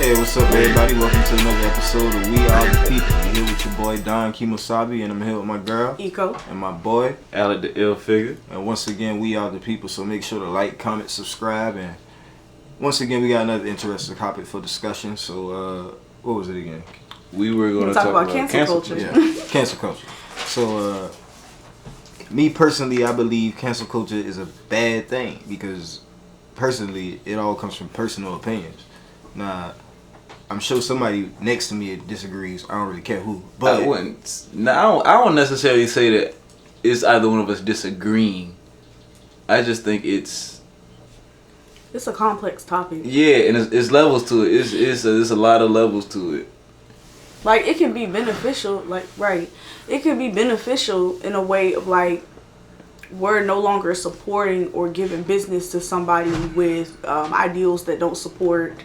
Hey, what's up, everybody? Welcome to another episode of We Are the People. I'm here with your boy Don Kemosabi, and I'm here with my girl Eco and my boy Alecth3illfigure. And once again, we are the people. So make sure to like, comment, subscribe, and once again, we got another interesting topic for discussion. So, what was it again? We were going to talk about cancel culture. Yeah, cancel culture. So, me personally, I believe cancel culture is a bad thing because personally, it all comes from personal opinions. Now, I'm sure somebody next to me disagrees. I don't really care who. But I don't necessarily say that it's either one of us disagreeing. I just think it's a complex topic. Yeah, and it's levels to it. It's a lot of levels to it. Like, it can be beneficial, it can be beneficial in a way of, like, we're no longer supporting or giving business to somebody with ideals that don't support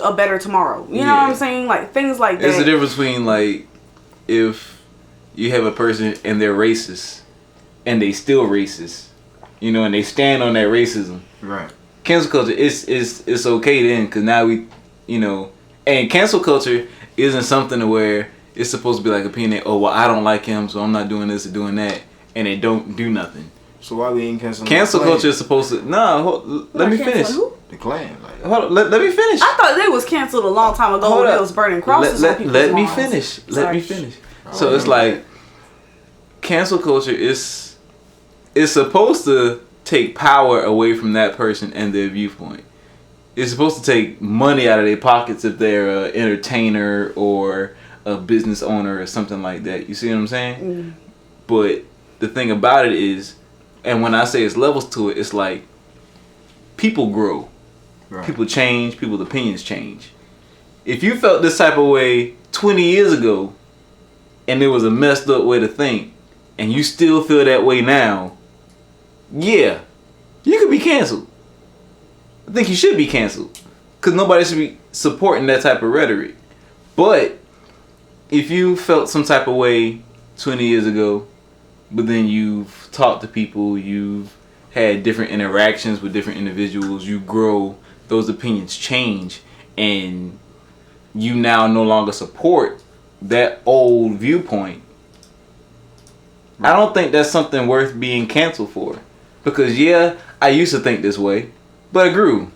a better tomorrow. You know what I'm saying? Like, things like that. There's a difference between, like, if you have a person and they're racist and they still racist, you know, and they stand on that racism. Right. Cancel culture, it's okay then, because now we, you know, and cancel culture isn't something where it's supposed to be like opinion. Oh, well, I don't like him, so I'm not doing this or doing that, and they don't do nothing. So why we ain't canceling? Cancel culture is supposed to. Let me finish. The Klan. Like, hold on, let me finish. I thought they was canceled a long time ago when they was burning crosses on people's Let me walls. finish. Let me finish. Oh, So it's like cancel culture is supposed to take power away from that person and their viewpoint. It's supposed to take money out of their pockets if they're an entertainer or a business owner or something like that. You see what I'm saying? Mm. But the thing about it is, and when I say it's levels to it, it's like people grow. right. People change, people's opinions change. If you felt this type of way 20 years ago and it was a messed up way to think and you still feel that way now, yeah, you could be canceled. I think you should be canceled because nobody should be supporting that type of rhetoric. But if you felt some type of way 20 years ago, but then you've talked to people, you've had different interactions with different individuals, you grow, those opinions change, and you now no longer support that old viewpoint. I don't think that's something worth being canceled for. Because yeah, I used to think this way, but I grew.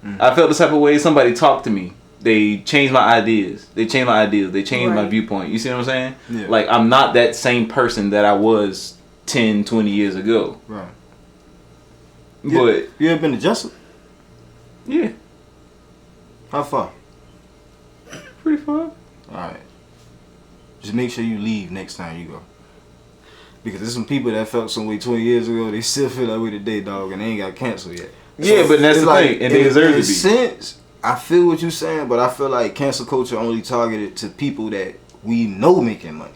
I felt this type of way. Somebody talked to me. They changed my ideas. They changed my viewpoint. You see what I'm saying? Yeah. Like, I'm not that same person that I was 10, 20 years ago. Right. But you ever been to Jessup? yeah, How far? pretty far. Alright. Just make sure you leave next time you go. Because there's some people that felt some way 20 years ago, they still feel that way today, dog, and they ain't got canceled yet. Yeah, but that's the thing, and they deserve to be. In a sense, I feel what you're saying, but I feel like cancel culture only targeted to people that we know making money.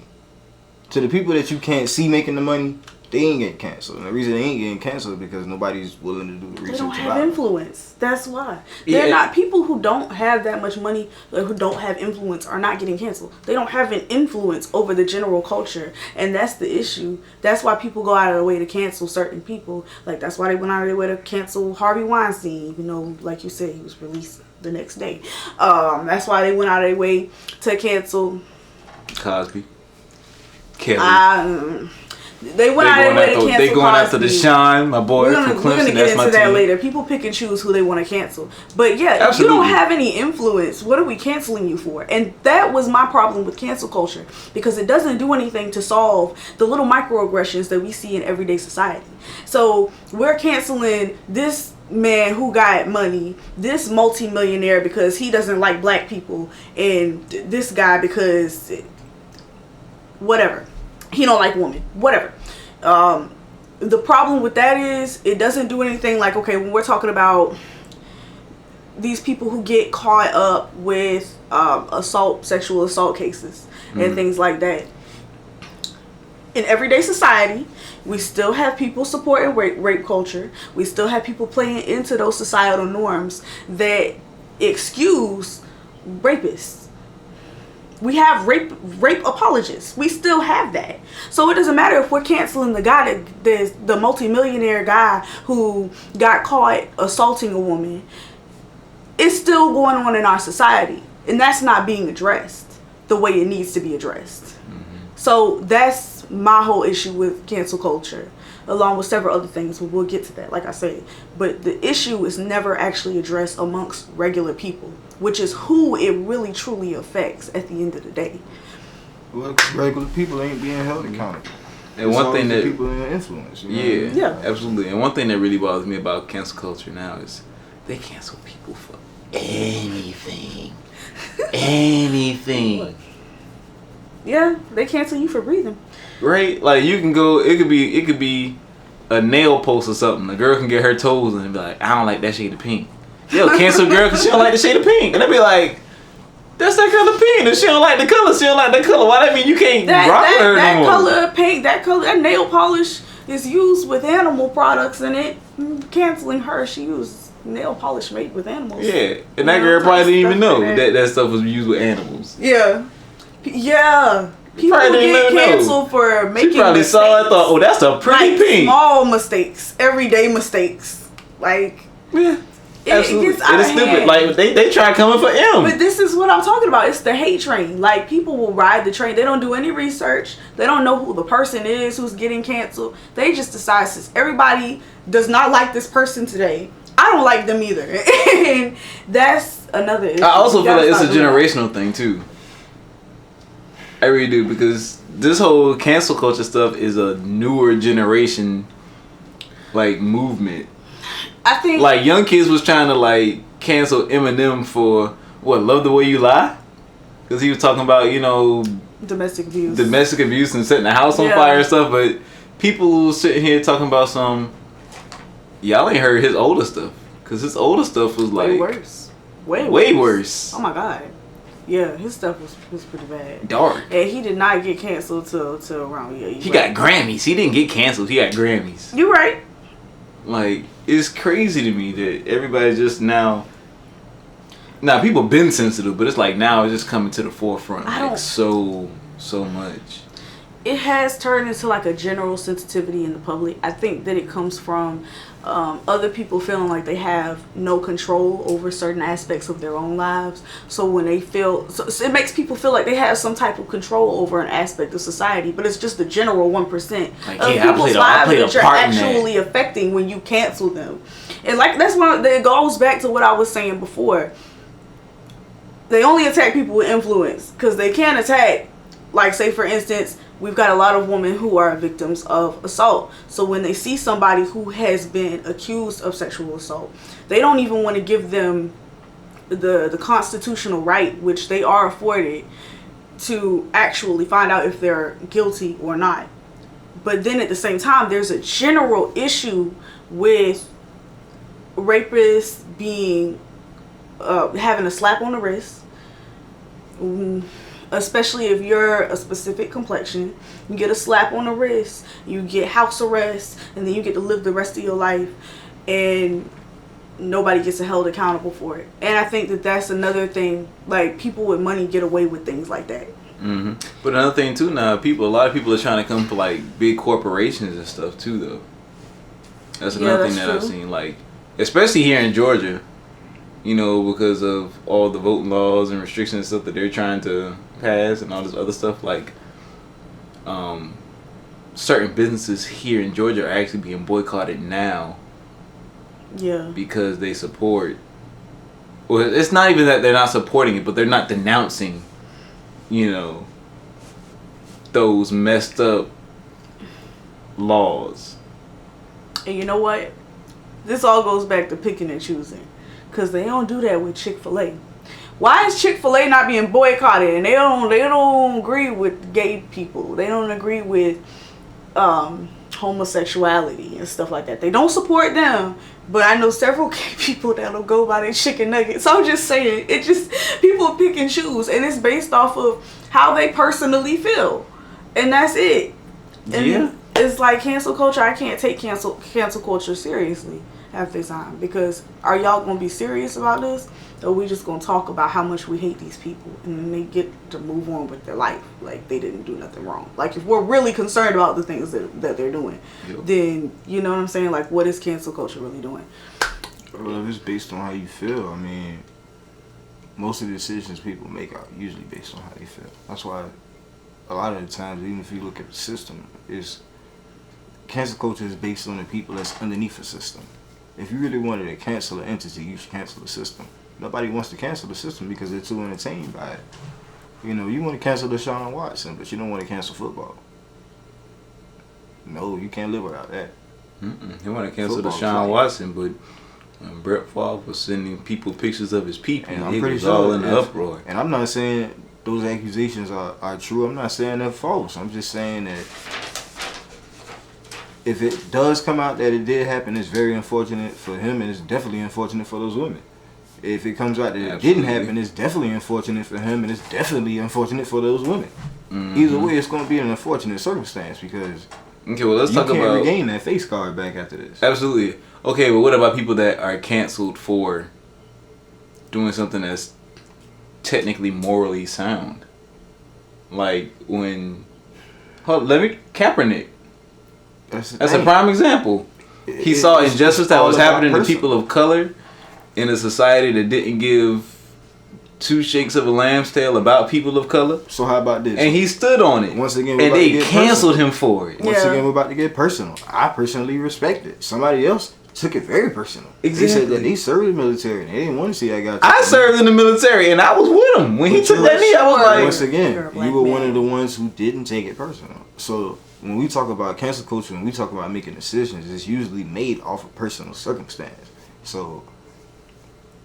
To the people that you can't see making the money, they ain't getting canceled. And the reason they ain't getting canceled is because nobody's willing to do the research. They don't have about influence. That's why. They're not people who don't have that much money or who don't have influence are not getting canceled. They don't have an influence over the general culture, and that's the issue. That's why people go out of their way to cancel certain people. Like, that's why they went out of their way to cancel Harvey Weinstein, even though, like you said, he was released the next day. That's why they went out of their way to cancel Cosby, Kelly. They went out of their way to cancel They going after Cosby. Deshaun, my boy from Clemson. We're gonna get That's my into that team. later. People pick and choose who they want to cancel. But yeah, Absolutely. if you don't have any influence, what are we canceling you for? And that was my problem with cancel culture, because it doesn't do anything to solve the little microaggressions that we see in everyday society. So we're canceling this man who got money, this multimillionaire because he doesn't like black people, and this guy because whatever, he don't like women, whatever. The problem with that is it doesn't do anything. Like, okay, when we're talking about these people who get caught up with sexual assault cases and things like that, in everyday society, we still have people supporting rape culture. We still have people playing into those societal norms that excuse rapists. We have rape apologists. We still have that. So it doesn't matter if we're canceling the guy the multimillionaire guy who got caught assaulting a woman. it's still going on in our society, and that's not being addressed the way it needs to be addressed. So that's my whole issue with cancel culture, along with several other things, but we'll get to that, like I said. But the issue is never actually addressed amongst regular people, which is who it really truly affects at the end of the day. Well, regular people ain't being held accountable. And one thing that people in influence, you know? Yeah, absolutely. And one thing that really bothers me about cancel culture now is they cancel people for anything, anything. Yeah, they cancel you for breathing. Right? Like you can go. It could be a nail post or something. A girl can get her toes and be like, I don't like that shade of pink. They'll cancel a girl because she don't like the shade of pink, and they'll be like, that's that color pink. If she don't like the color, she don't like that color. Why that mean you can't rock with her that no more? color pink, that nail polish is used with animal products in it. Canceling her, she used nail polish made with animals. Yeah, and that girl probably didn't even know that stuff was used with animals. Yeah. Yeah. People get canceled for making She probably mistakes. saw it, thought, oh, that's a pretty like pink. Small mistakes, everyday mistakes. Like, Yeah, absolutely. It gets out it's of stupid. hand. Like they try coming for M. But this is what I'm talking about. It's the hate train. Like, people will ride the train. They don't do any research. They don't know who the person is who's getting canceled. They just decide, since everybody does not like this person today, I don't like them either. And that's another issue. I also feel like it's a Gotta stop doing generational thing too. I really do, because this whole cancel culture stuff is a newer generation like movement. that. I think Like young kids was trying to like cancel Eminem for what, Love the Way You Lie? Because he was talking about, you know, domestic abuse. and setting the house on Yeah. fire and stuff. But people sitting here talking about some, y'all ain't heard his older stuff, because his older stuff was like way worse. way worse. Oh my god. Yeah, his stuff was pretty bad. Dark. And he did not get canceled till around He got Grammys. He didn't get canceled. He got Grammys. You're right. Like, it's crazy to me that everybody just now people been sensitive, but it's like now it's just coming to the forefront like so much. It has turned into like a general sensitivity in the public. I think that it comes from other people feeling like they have no control over certain aspects of their own lives. So when they feel, so it makes people feel like they have some type of control over an aspect of society, but it's just the general 1% Like, of yeah, people's lives that you're part in that. actually affecting when you cancel them. And like, that's why it goes back to what I was saying before. They only attack people with influence, because they can't attack, like, say for instance, we've got a lot of women who are victims of assault. So when they see somebody who has been accused of sexual assault, they don't even want to give them the constitutional right, which they are afforded, to actually find out if they're guilty or not. But then at the same time, there's a general issue with rapists being having a slap on the wrist, especially if you're a specific complexion. You get a slap on the wrist, you get house arrest, and then you get to live the rest of your life, and nobody gets held accountable for it. And I think that that's another thing. Like, people with money get away with things like that. Mm-hmm. But another thing too, now a lot of people are trying to come for like big corporations and stuff too, though. That's another thing that I've seen, like especially here in Georgia. You know, because of all the voting laws and restrictions and stuff that they're trying to pass and all this other stuff, like certain businesses here in Georgia are actually being boycotted now. Yeah. Because they support, well, it's not even that they're not supporting it, but they're not denouncing, you know, those messed up laws. And you know what? This all goes back to picking and choosing. Because they don't do that with Chick-fil-A. Why is Chick-fil-A not being boycotted? And they don't agree with gay people. They don't agree with homosexuality and stuff like that. They don't support them. But I know several gay people that'll go buy their chicken nuggets. So I'm just saying, it just, people pick and choose. And it's based off of how they personally feel. And that's it. And yeah. It's like cancel culture. I can't take cancel culture seriously half the time, because are y'all gonna be serious about this, or we just gonna talk about how much we hate these people and then they get to move on with their life like they didn't do nothing wrong? Like, if we're really concerned about the things that they're doing, then you know what I'm saying, like, what is cancel culture really doing? Well, if it's based on how you feel, I mean, most of the decisions people make are usually based on how they feel. That's why a lot of the times, even if you look at the system, is cancel culture is based on the people that's underneath the system. If you really wanted to cancel an entity, you should cancel the system. Nobody wants to cancel the system because they're too entertained by it. You know, you want to cancel Deshaun Watson, but you don't want to cancel football. No, you can't live without that. You want to cancel Football's Deshaun like- Watson, but Brett Favre was sending people pictures of his people, And and I'm it pretty was sure all in the if- uproar. And I'm not saying those accusations are true. I'm not saying they're false. I'm just saying that if it does come out that it did happen, it's very unfortunate for him, and it's definitely unfortunate for those women. If it comes out that it didn't happen, it's definitely unfortunate for him, and it's definitely unfortunate for those women. Either way, it's going to be an unfortunate circumstance because Okay, well, let's you talk can't about regain that face card back after this. absolutely. Okay, but what about people that are canceled for doing something that's technically morally sound? Like when, Kaepernick. That's That's a prime example. He saw injustice that was happening to people of color in a society that didn't give two shakes of a lamb's tail about people of color, So how about this? and he stood on it. Once again, we're and about to they get canceled him for it. Once Yeah. again, we're about to get personal. I personally respect it. Somebody else took it very personal. They said Exactly. that they served the military and they didn't want to see that guy. I served in the military, and I was with him when he But took you that were knee. I was sure. like, Once again, You're a black you were one man. of the ones who didn't take it personal. So when we talk about cancel culture, when we talk about making decisions, it's usually made off of personal circumstance. So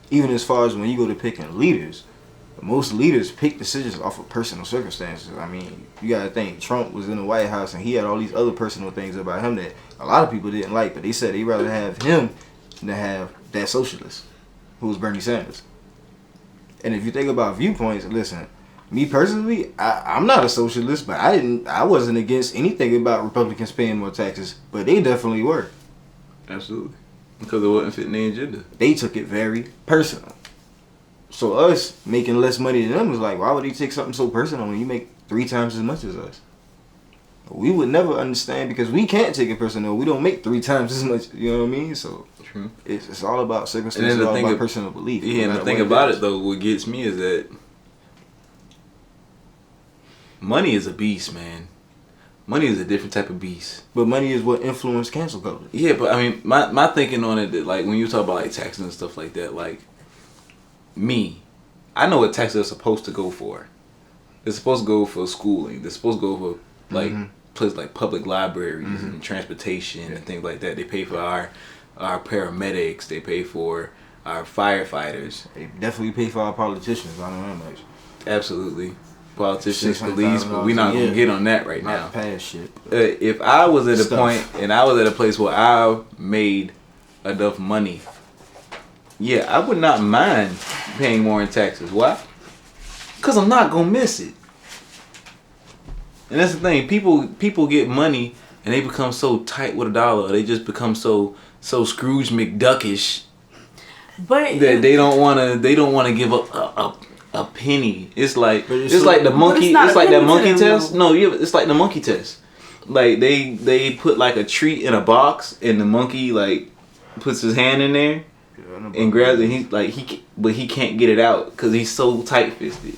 even as far as when you go to picking leaders, most leaders pick decisions off of personal circumstances. I mean, you gotta think Trump was in the White House and he had all these other personal things about him that a lot of people didn't like, but they said they'd rather have him than have that socialist who was Bernie Sanders. And if you think about viewpoints, listen, me personally, I'm not a socialist, but I wasn't against anything about Republicans paying more taxes, but they definitely were. absolutely, because it wasn't fitting their agenda. They took it very personal. So us making less money than them was like, why would they take something so personal when you make 3 times as much as us? We would never understand because we can't take it personal. We don't make 3 times as much. You know what I mean? So True. it's all about circumstances. And then It's the all thing about of- personal belief. Yeah, and the thing about it though, what gets me is that money is a beast, man. Money is a different type of beast. But money is what influenced cancel culture. Yeah, but I mean, my thinking on it, that, like when you talk about like taxes and stuff like that, like me, I know what taxes are supposed to go for. They're supposed to go for schooling. They're supposed to go for like places like public libraries and transportation and things like that. They pay for our paramedics. They pay for our firefighters. They definitely pay for our politicians. I don't know how much. Absolutely, politicians, $600,000 police, but we're not a year. gonna get on that right now. Not past shit. If I was at a Stuff. point and I was at a place where I made enough money, yeah, I would not mind paying more in taxes. Why? Because I'm not gonna miss it. And that's the thing. People get money and they become so tight with a dollar. They just become so Scrooge McDuckish But that they don't wanna give up a penny. It's like But it's it's like the so- monkey. But it's not It's like that a penny to monkey them, test. though. No, yeah, it's like the monkey test. Like they put like a treat in a box and the monkey like puts his hand in there and grabs it. He's like but he can't get it out because he's so tight fisted.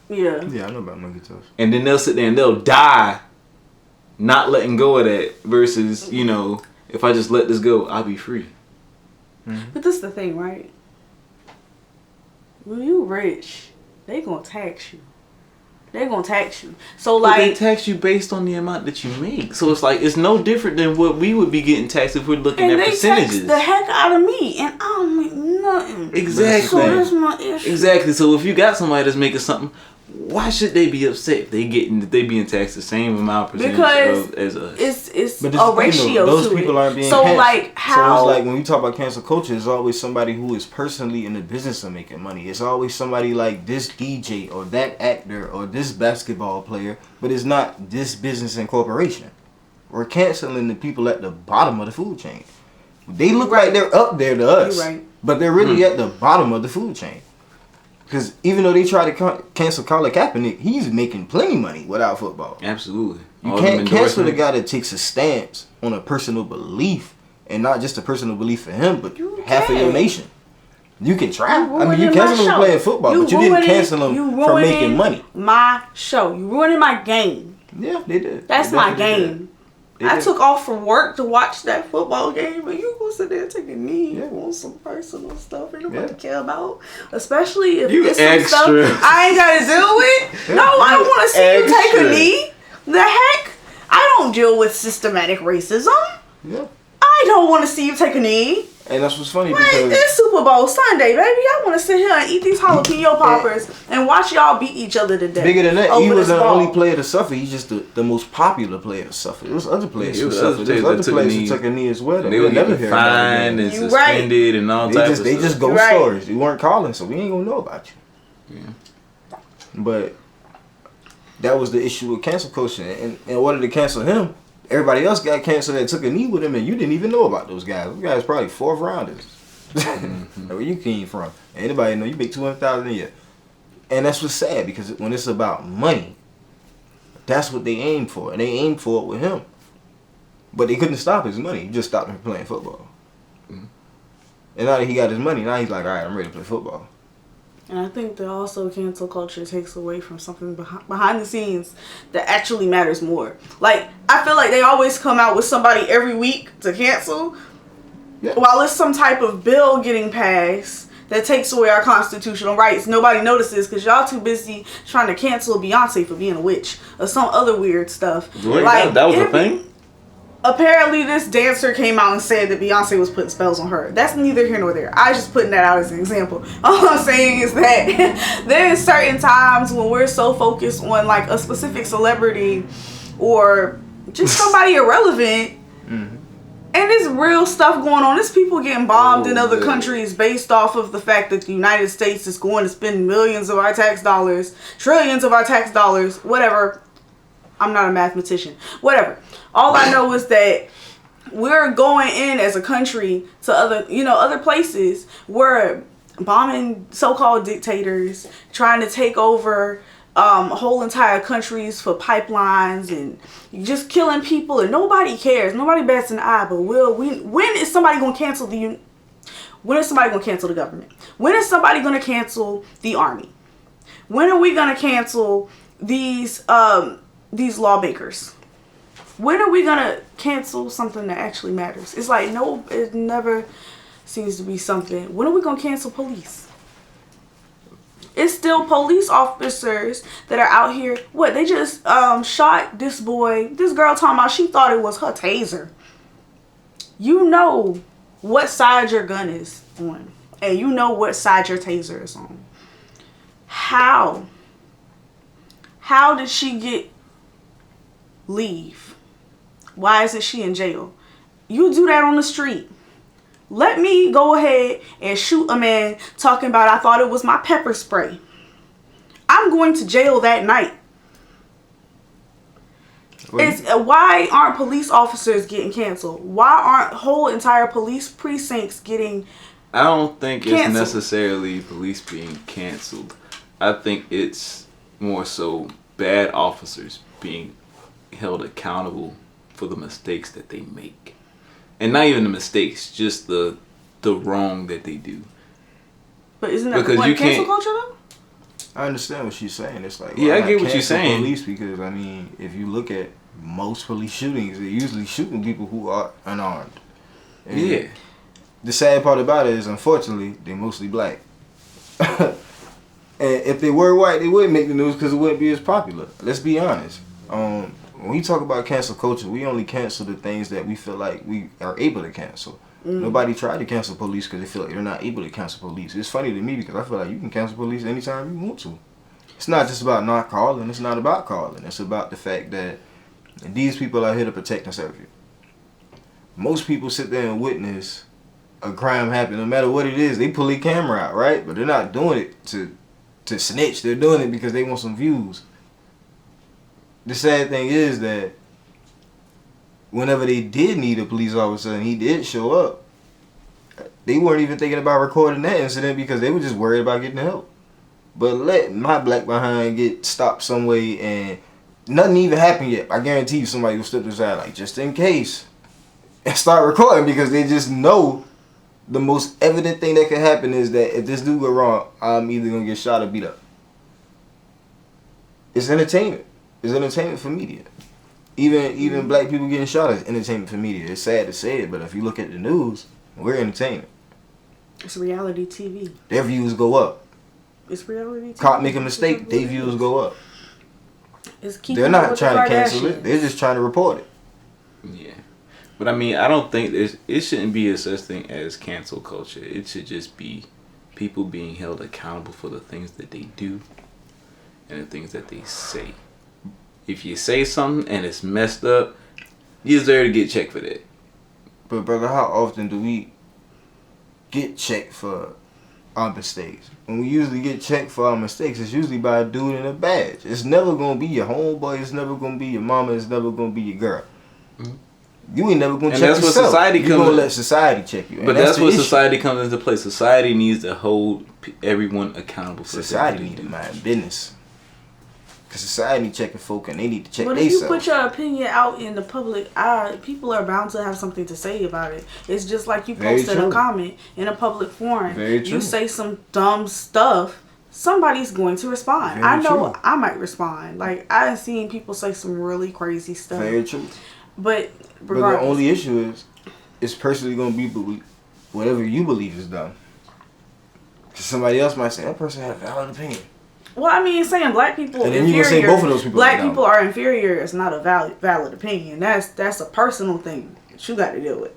yeah. Yeah, I know about monkey toast. And then they'll sit there and they'll die, not letting go of that. Versus if I just let this go, I'll be free. But this is the thing, right? When you rich, they gonna tax you. They gonna tax you. So But they like, tax you based on the amount that you make. So it's like it's no different than what we would be getting taxed if we're looking and at they tax percentages. the heck out of me, and I don't make nothing. Exactly. So that's my issue. Exactly. So if you got somebody that's making something, why should they be upset if they being taxed the same amount percentage Because as us? It's But a this is the thing, ratio though. Those to people it. aren't being so canceled. like how So it's like when you talk about cancel culture, it's always somebody who is personally in the business of making money. It's always somebody like this DJ or that actor or this basketball player, but it's not this business and corporation. We're canceling the people at the bottom of the food chain. They look like they're up there to us, You're right. but they're really at the bottom of the food chain. Because even though they try to cancel Colin Kaepernick, he's making plenty money without football. Absolutely. You All can't them cancel the endorsements. guy that takes a stance on a personal belief, and not just a personal belief for him, but half of your nation. You can try. I mean, you ruining cancel them my for playing football, but you didn't cancel them for making money. My show. You ruining my game. Yeah, they did. That's They my definitely game. did. I took off from work to watch that football game, and you go sit there and take a knee on some personal stuff ain't nobody care about. Especially if You it's some extra. stuff I ain't got to deal with. No, I don't want to see you take a knee. The heck? I don't deal with systematic racism. Yeah. I don't want to see you take a knee. And that's what's funny Like, because it's Super Bowl Sunday, baby. I want to sit here and eat these jalapeno poppers and watch y'all beat each other to death. bigger than that, he over was this the ball. only player to suffer. He's just the most popular player to suffer. There was other players who suffered. There's other players who took a knee as well. They were never fined and suspended and all types of stuff. They just ghost stories. You weren't calling, so we ain't gonna know about you. Yeah. But that was the issue with cancel culture. And in order to cancel him, everybody else got canceled that took a knee with him, and you didn't even know about those guys. Those guys probably fourth rounders. Where you came from? Anybody know you make $200,000 a year? And that's what's sad, because when it's about money, that's what they aim for, and they aimed for it with him. But they couldn't stop his money. He just stopped him from playing football. And now that he got his money, now he's like, all right, I'm ready to play football. And I think that also cancel culture takes away from something behind the scenes that actually matters more. Like, I feel like they always come out with somebody every week to cancel. Yeah. While it's some type of bill getting passed that takes away our constitutional rights, nobody notices because y'all too busy trying to cancel Beyonce for being a witch or some other weird stuff. Wait, like, that was a thing? Apparently this dancer came out and said that Beyonce was putting spells on her. That's neither here nor there. I was just putting that out as an example. All I'm saying is that there is certain times when we're so focused on like a specific celebrity or just somebody irrelevant. And there's real stuff going on. There's people getting bombed in other countries based off of the fact that the United States is going to spend millions of our tax dollars, trillions of our tax dollars, whatever. I'm not a mathematician. Whatever. All I know is that we're going in as a country to other places. We're bombing so-called dictators, trying to take over whole entire countries for pipelines and just killing people, and nobody cares. Nobody bats an eye. But when is somebody going to cancel when is somebody going to cancel the government? When is somebody going to cancel the army? When are we going to cancel these lawmakers? When are we going to cancel something that actually matters? It's like, no, it never seems to be something. When are we going to cancel police? It's still police officers that are out here. What, they just shot this girl talking about she thought it was her taser. You know what side your gun is on. And you know what side your taser is on. How did she get leave? Why isn't she in jail? You do that on the street. Let me go ahead and shoot a man talking about I thought it was my pepper spray. I'm going to jail that night. Why aren't police officers getting canceled? Why aren't whole entire police precincts getting I don't think canceled? It's necessarily police being canceled. I think it's more so bad officers being held accountable for the mistakes that they make. And not even the mistakes, just the wrong that they do. But isn't that what cancel culture though? I understand what she's saying. It's like, yeah, I get what you're saying. Police, because I mean, if you look at most police shootings, they're usually shooting people who are unarmed. And yeah. The sad part about it is, unfortunately, they're mostly black. And if they were white, they wouldn't make the news because it wouldn't be as popular. Let's be honest. When we talk about cancel culture, we only cancel the things that we feel like we are able to cancel. Nobody tried to cancel police because they feel like they're not able to cancel police. It's funny to me because I feel like you can cancel police anytime you want to. It's not just about not calling. It's not about calling. It's about the fact that these people are here to protect and serve you. Most people sit there and witness a crime happen. No matter what it is, they pull their camera out, right? But they're not doing it to snitch. They're doing it because they want some views. The sad thing is that whenever they did need a police officer and he did show up, they weren't even thinking about recording that incident because they were just worried about getting help. But let my black behind get stopped some way and nothing even happened yet. I guarantee you somebody will step aside like, just in case, and start recording because they just know the most evident thing that can happen is that if this dude go wrong, I'm either gonna get shot or beat up. It's entertainment. It's entertainment for media. Even black people getting shot is entertainment for media. It's sad to say it, but if you look at the news, we're entertainment. It's reality TV. Their views go up. It's reality TV. Cop make a mistake, their views go up. It's They're not trying to cancel it. They're just trying to report it. Yeah. But I mean, I don't think it shouldn't be a such thing as cancel culture. It should just be people being held accountable for the things that they do and the things that they say. If you say something and it's messed up, you deserve to get checked for that. But brother, how often do we get checked for our mistakes? When we usually get checked for our mistakes, it's usually by a dude in a badge. It's never gonna be your homeboy. It's never gonna be your mama. It's never gonna be your girl. Mm-hmm. You ain't never gonna check yourself. That's what society comes. You gonna let society check you. But that's where society comes into play. Society needs to hold everyone accountable for society need to mind business. Cause society checking folk and they need to check themselves. But if you put your opinion out in the public eye, people are bound to have something to say about it. It's just like you posted a comment in a public forum. Very true. You say some dumb stuff, somebody's going to respond. Very I know true. I might respond. Like I've seen people say some really crazy stuff. Very true. But the only issue is, it's personally gonna be whatever you believe is dumb. Cause somebody else might say that person had a valid opinion. Well, I mean, saying black people and then inferior. You gonna say both of those people. Black people are inferior. It's not a valid opinion. That's a personal thing that you got to deal with.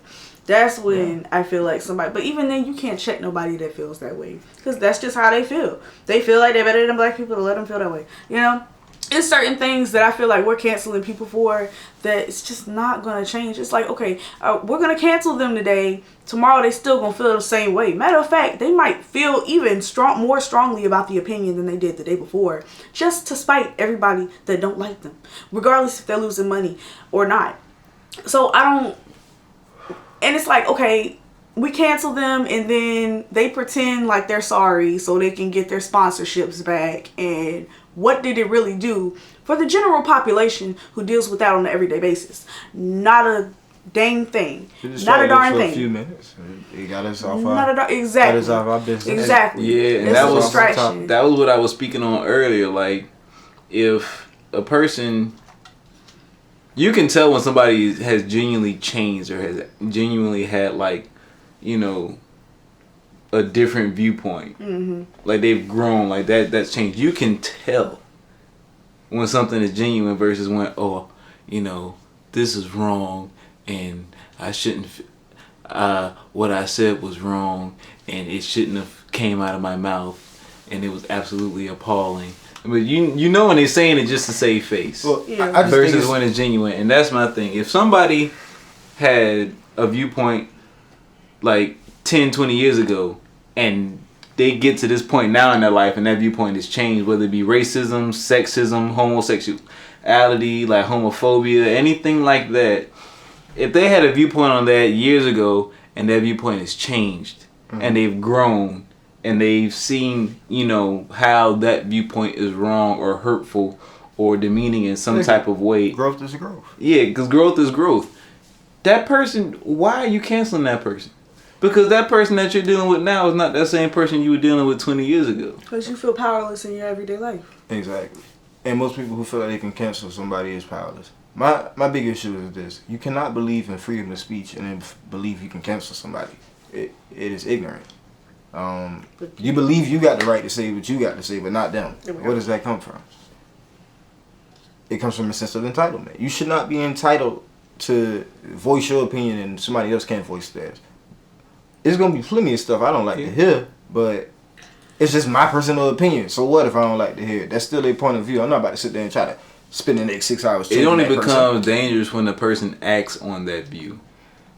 That's when I feel like somebody. But even then, you can't check nobody that feels that way because that's just how they feel. They feel like they're better than black people to let them feel that way. You know, it's certain things that I feel like we're canceling people for that it's just not gonna change. It's like, okay, we're gonna cancel them today. Tomorrow they still gonna feel the same way. Matter of fact, they might feel even more strongly about the opinion than they did the day before, just to spite everybody that don't like them, regardless if they're losing money or not. So and it's like, okay, we cancel them and then they pretend like they're sorry so they can get their sponsorships back. And what did it really do for the general population who deals with that on an everyday basis? Not a dang thing. Not a darn thing. For a few minutes. It got us off exactly. Got us off our business. Exactly. Yeah, and that was what I was speaking on earlier. Like, if a person, you can tell when somebody has genuinely changed or has genuinely had, like, you know, a different viewpoint. Mm-hmm. Like they've grown, like that's changed. You can tell when something is genuine versus when, oh, you know, this is wrong and I shouldn't, what I said was wrong and it shouldn't have came out of my mouth and it was absolutely appalling. But you know when they're saying it just to save face. Well, I just versus when it's genuine. And that's my thing. If somebody had a viewpoint like 10, 20 years ago and they get to this point now in their life and that viewpoint has changed, whether it be racism, sexism, homosexuality, like homophobia, anything like that, if they had a viewpoint on that years ago and that viewpoint has changed and they've grown and they've seen, you know, how that viewpoint is wrong or hurtful or demeaning in some type of way. Growth is growth. Yeah, because growth is growth. That person, why are you canceling that person? Because that person that you're dealing with now is not that same person you were dealing with 20 years ago. Because you feel powerless in your everyday life. Exactly. And most people who feel like they can cancel somebody is powerless. My big issue is this. You cannot believe in freedom of speech and then believe you can cancel somebody. It is ignorant. You believe you got the right to say what you got to say, but not them. Where does that come from? It comes from a sense of entitlement. You should not be entitled to voice your opinion and somebody else can't voice theirs. There's going to be plenty of stuff I don't like to hear, but it's just my personal opinion. So what if I don't like to hear it? That's still their point of view. I'm not about to sit there and try to spend the next 6 hours. It only becomes dangerous when the person acts on that view.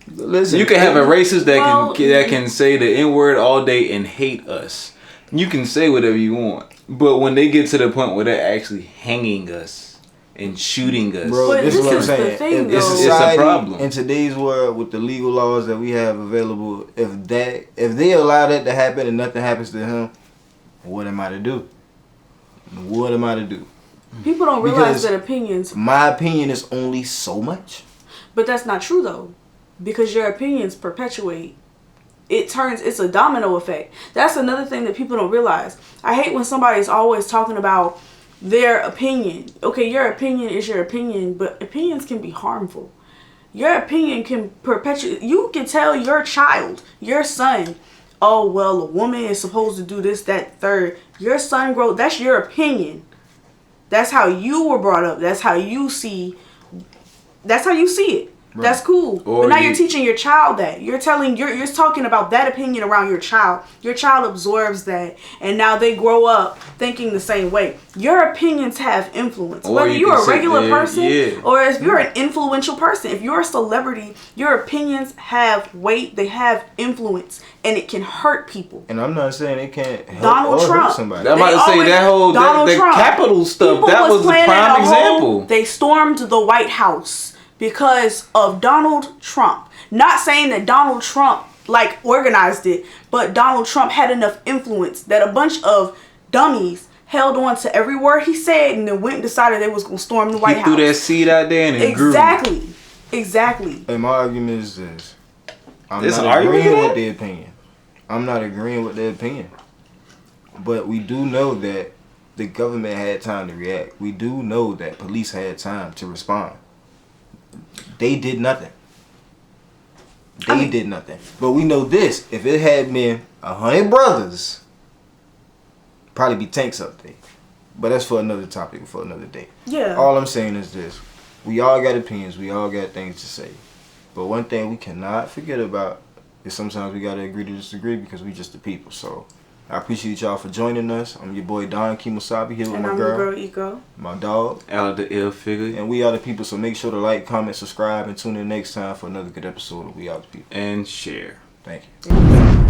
Listen, you can have a racist that can say the N-word all day and hate us. You can say whatever you want, but when they get to the point where they're actually hanging us and shooting us, bro, this is what I'm saying. It's a problem in today's world with the legal laws that we have available. If they allow that to happen and nothing happens to him, what am I to do? What am I to do? People don't realize that opinions. My opinion is only so much. But that's not true though, because your opinions perpetuate it's a domino effect. That's another thing that people don't realize. I hate when somebody's always talking about their opinion. Okay, your opinion is your opinion, but opinions can be harmful. Your opinion can perpetuate. You can tell your child, your son, oh, well, a woman is supposed to do this, that, third. Your son grow. That's your opinion. That's how you were brought up. That's how you see. That's how you see it. Right. That's cool. Or but now you're teaching your child that. You're talking about that opinion around your child. Your child absorbs that, and now they grow up thinking the same way. Your opinions have influence. Or whether you're a regular person yeah. or if you're an influential person. If you're a celebrity, your opinions have weight. They have influence, and it can hurt people. And I'm not saying it can't help Donald or Trump. hurt somebody. I'm about to say that whole that Capitol stuff. People that was the prime example. They stormed the White House because of Donald Trump. Not saying that Donald Trump organized it, but Donald Trump had enough influence that a bunch of dummies held on to every word he said and then went and decided they was going to storm the White House. He threw that seed out there and it grew. Exactly. And my argument is this. I'm This not argument agreeing with with their opinion. I'm not agreeing with their opinion. But we do know that the government had time to react. We do know that police had time to respond. They did nothing. They did nothing. But we know this. If it had been 100 brothers, probably be tanks up there. But that's for another topic, for another day. Yeah. All I'm saying is this. We all got opinions. We all got things to say. But one thing we cannot forget about is sometimes we got to agree to disagree because we just the people. So I appreciate y'all for joining us. I'm your boy Don Kemosabi here with my girl. And I'm your girl, Ego. My dog. Alecth3illfigure. And we are the people, so make sure to like, comment, subscribe, and tune in next time for another good episode of We Are the People. And share. Thank you.